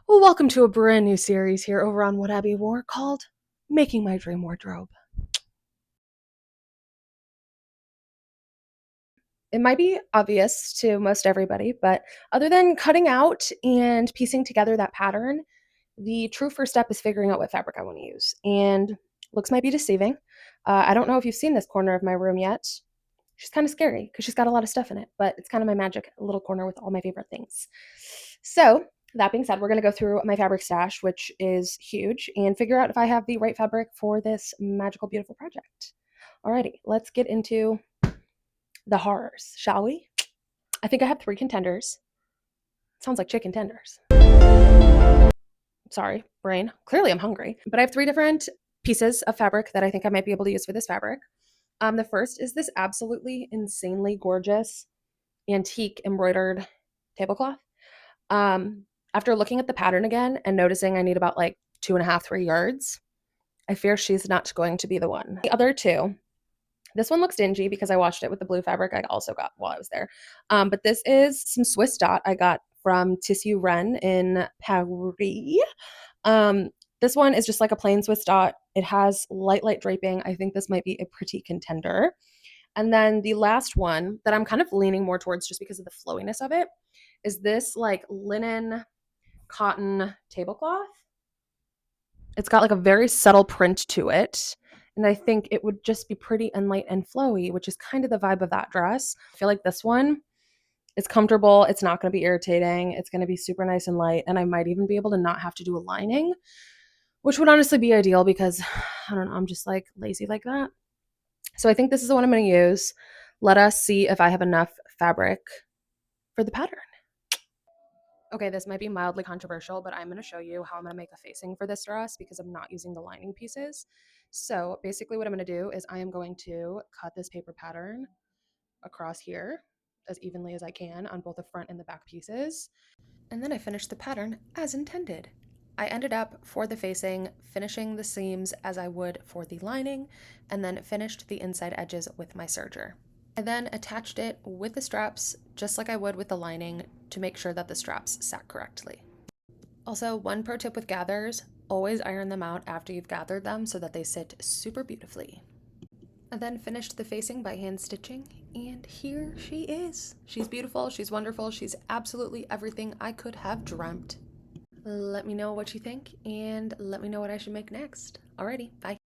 Well, welcome to a brand new series here over on What Abby Wore called Making My Dream Wardrobe. It might be obvious to most everybody, but other than cutting out and piecing together that pattern, the true first step is figuring out what fabric I want to use. And looks might be deceiving. I don't know if you've seen this corner of my room yet. She's kind of scary because she's got a lot of stuff in it, but it's kind of my magic little corner with all my favorite things. So, that being said, we're going to go through my fabric stash, which is huge, and figure out if I have the right fabric for this magical, beautiful project. Alrighty, let's get into the horrors, shall we? I think I have 3 contenders. Sounds like chicken tenders. Sorry, brain. Clearly, I'm hungry. But I have 3 different pieces of fabric that I think I might be able to use for this fabric. The first is this absolutely insanely gorgeous antique embroidered tablecloth. After looking at the pattern again and noticing I need about like 2.5, 3 yards, I fear she's not going to be the one. The other two, this one looks dingy because I washed it with the blue fabric I also got while I was there. But this is some Swiss dot I got from Tissu Ren in Paris. Um, this one is just like a plain Swiss dot. It has light draping. I think this might be a pretty contender. And then the last one that I'm kind of leaning more towards just because of the flowiness of it is this like linen cotton tablecloth. It's got like a very subtle print to it. And I think it would just be pretty and light and flowy, which is kind of the vibe of that dress. I feel like this one is comfortable. It's not going to be irritating. It's going to be super nice and light. And I might even be able to not have to do a lining, which would honestly be ideal because I don't know, I'm just like lazy like that. So I think this is the one I'm going to use. Let us see if I have enough fabric for the pattern. Okay, this might be mildly controversial, but I'm going to show you how I'm going to make a facing for this dress because I'm not using the lining pieces. So basically what I'm going to do is I am going to cut this paper pattern across here as evenly as I can on both the front and the back pieces. And then I finished the pattern as intended. I ended up, for the facing, finishing the seams as I would for the lining, and then finished the inside edges with my serger. I then attached it with the straps, just like I would with the lining, to make sure that the straps sat correctly. Also, one pro tip with gathers, always iron them out after you've gathered them so that they sit super beautifully. I then finished the facing by hand stitching, and here she is. She's beautiful, she's wonderful, she's absolutely everything I could have dreamt. Let me know what you think, and let me know what I should make next. Alrighty, bye.